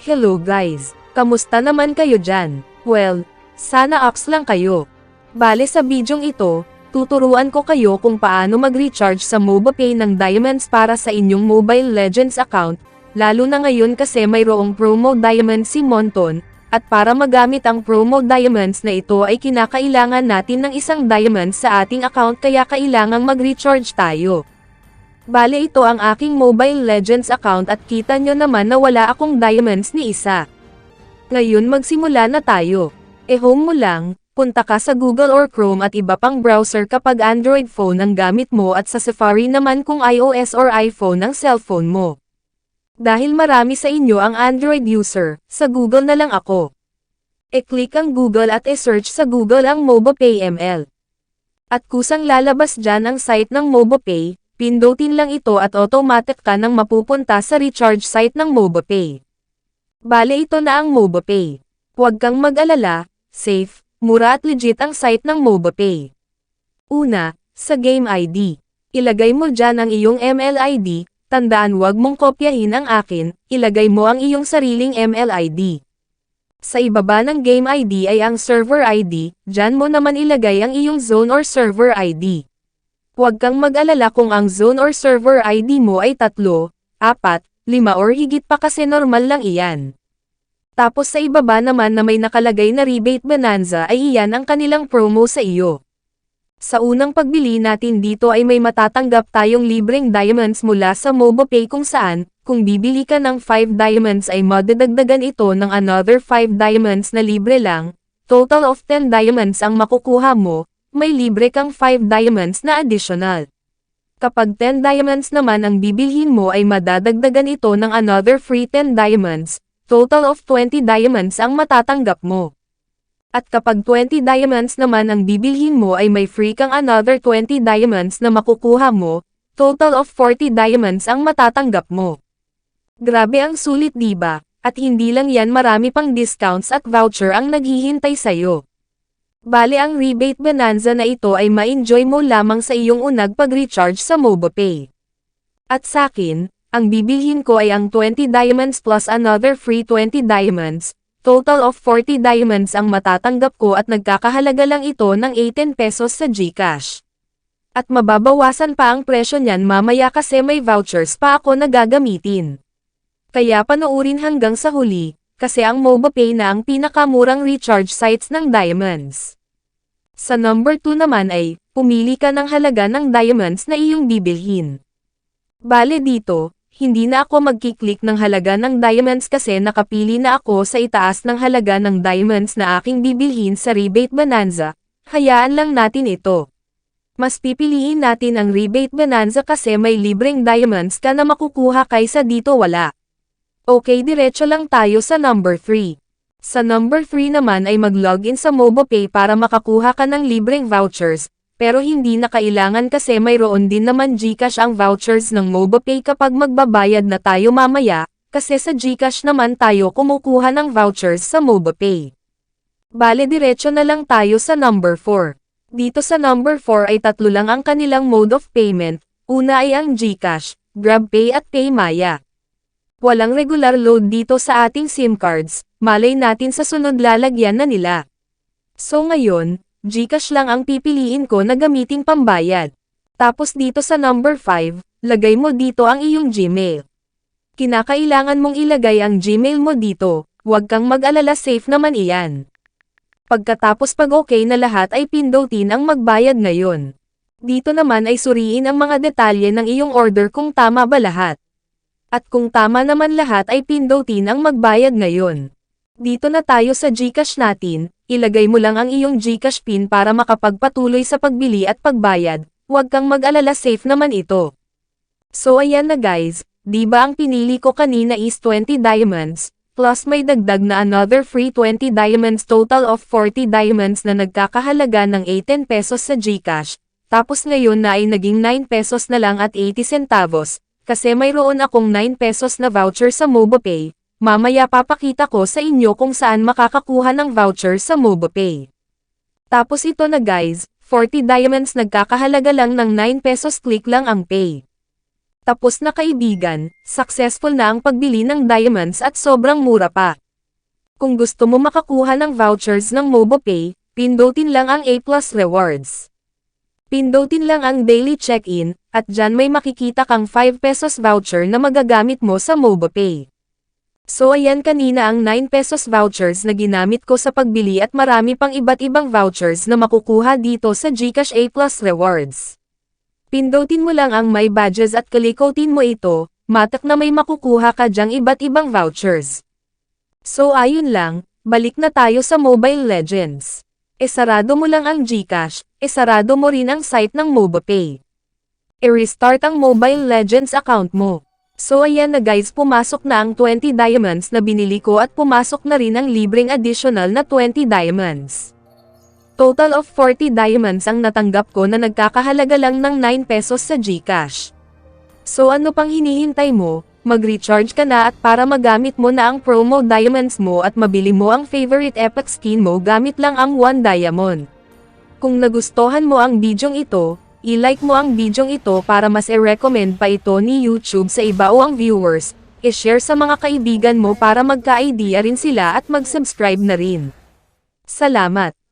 Hello guys, kamusta naman kayo dyan? Well, sana ups lang kayo. Bale sa bidyong ito, tuturuan ko kayo kung paano mag-recharge sa MobaPay ng diamonds para sa inyong Mobile Legends account, lalo na ngayon kasi mayroong promo diamond si Monton, at para magamit ang promo diamonds na ito ay kinakailangan natin ng isang diamond sa ating account kaya kailangang mag-recharge tayo. Bale ito ang aking Mobile Legends account at kita nyo naman na wala akong diamonds ni isa. Ngayon magsimula na tayo. Home mo lang, punta ka sa Google or Chrome at iba pang browser kapag Android phone ang gamit mo at sa Safari naman kung iOS or iPhone ang cellphone mo. Dahil marami sa inyo ang Android user, sa Google na lang ako. Click ang Google at search sa Google ang MobaPay ML. At kusang lalabas dyan ang site ng MobaPay. Pindutin lang ito at automatic ka nang mapupunta sa recharge site ng MobaPay. Bale ito na ang MobaPay. Huwag kang mag-alala, safe, mura at legit ang site ng MobaPay. Una, sa Game ID. Ilagay mo dyan ang iyong ML ID, tandaan huwag mong kopyahin ang akin, ilagay mo ang iyong sariling ML ID. Sa ibaba ng Game ID ay ang Server ID, dyan mo naman ilagay ang iyong Zone or Server ID. Huwag kang mag-alala kung ang zone or server ID mo ay 3, 4, 5 or higit pa kasi normal lang iyan. Tapos sa ibaba naman na may nakalagay na rebate bonanza ay iyan ang kanilang promo sa iyo. Sa unang pagbili natin dito ay may matatanggap tayong libreng diamonds mula sa MobaPay kung saan, kung bibili ka ng 5 diamonds ay madadagdagan ito ng another 5 diamonds na libre lang, total of 10 diamonds ang makukuha mo. May libre kang 5 diamonds na additional. Kapag 10 diamonds naman ang bibilhin mo ay madadagdagan ito ng another free 10 diamonds, total of 20 diamonds ang matatanggap mo. At kapag 20 diamonds naman ang bibilhin mo ay may free kang another 20 diamonds na makukuha mo, total of 40 diamonds ang matatanggap mo. Grabe ang sulit diba? At hindi lang yan, marami pang discounts at voucher ang naghihintay sa'yo. Bale ang rebate bonanza na ito ay ma-enjoy mo lamang sa iyong unang pag-recharge sa MobaPay. At sakin, ang bibilhin ko ay ang 20 diamonds plus another free 20 diamonds, total of 40 diamonds ang matatanggap ko at nagkakahalaga lang ito ng 18 pesos sa GCash. At mababawasan pa ang presyo niyan mamaya kasi may vouchers pa ako na gagamitin. Kaya panoorin hanggang sa huli, kasi ang MobaPay na ang pinakamurang recharge sites ng diamonds. Sa number 2 naman ay, pumili ka ng halaga ng diamonds na iyong bibilhin. Bale dito, hindi na ako magkiklik ng halaga ng diamonds kasi nakapili na ako sa itaas ng halaga ng diamonds na aking bibilhin sa rebate bonanza, hayaan lang natin ito. Mas pipiliin natin ang rebate bonanza kasi may libreng diamonds ka na makukuha kaysa dito wala. Okay, diretso lang tayo sa number 3. Sa number 3 naman ay mag-login sa MobaPay para makakuha ka ng libreng vouchers, pero hindi na kailangan kasi mayroon din naman GCash ang vouchers ng MobaPay kapag magbabayad na tayo mamaya, kasi sa GCash naman tayo kumukuha ng vouchers sa MobaPay. Bale diretso na lang tayo sa number 4. Dito sa number 4 ay 3 lang ang kanilang mode of payment, una ay ang GCash, GrabPay at PayMaya. Walang regular load dito sa ating SIM cards, malay natin sa sunod lalagyan na nila. So ngayon, GCash lang ang pipiliin ko na gamiting pambayad. Tapos dito sa number 5, lagay mo dito ang iyong Gmail. Kinakailangan mong ilagay ang Gmail mo dito, huwag kang mag-alala, safe naman iyan. Pagkatapos pag okay na lahat ay pindutin ang magbayad ngayon. Dito naman ay suriin ang mga detalye ng iyong order kung tama ba lahat. At kung tama naman lahat ay pindutin ang magbayad ngayon. Dito na tayo sa GCash natin, ilagay mo lang ang iyong GCash PIN para makapagpatuloy sa pagbili at pagbayad, huwag kang mag-alala, safe naman ito. So ayan na guys, di ba ang pinili ko kanina is 20 diamonds, plus may dagdag na another free 20 diamonds, total of 40 diamonds na nagkakahalaga ng 18 pesos sa GCash, tapos ngayon na ay naging 9 pesos na lang at 80 centavos. Kasi mayroon akong 9 pesos na voucher sa MobaPay, mamaya papakita ko sa inyo kung saan makakakuha ng voucher sa MobaPay. Tapos ito na guys, 40 diamonds nagkakahalaga lang ng 9 pesos, click lang ang pay. Tapos na kaibigan, successful na ang pagbili ng diamonds at sobrang mura pa. Kung gusto mo makakuha ng vouchers ng MobiPay, pindutin lang ang A+ Rewards. Pindutin lang ang Daily Check-in, at dyan may makikita kang 5 pesos voucher na magagamit mo sa MobiPay. So ayan kanina ang 9 pesos vouchers na ginamit ko sa pagbili at marami pang iba't ibang vouchers na makukuha dito sa GCash A+ Rewards. Pindutin mo lang ang My Badges at kalikotin mo ito, matak na may makukuha ka dyang iba't ibang vouchers. So ayun lang, balik na tayo sa Mobile Legends. Sarado mo lang ang GCash, sarado mo rin ang site ng MobiPay. I-restart ang Mobile Legends account mo. So ayan na guys, pumasok na ang 20 diamonds na binili ko at pumasok na rin ang libreng additional na 20 diamonds. Total of 40 diamonds ang natanggap ko na nagkakahalaga lang ng 9 pesos sa GCash. So ano pang hinihintay mo, mag-recharge ka na at para magamit mo na ang promo diamonds mo at mabili mo ang favorite epic skin mo gamit lang ang 1 diamond. Kung nagustuhan mo ang bidyong ito, i-like mo ang bidyong ito para mas i-recommend pa ito ni YouTube sa iba o ang viewers, i-share sa mga kaibigan mo para magka-idea rin sila at mag-subscribe na rin. Salamat!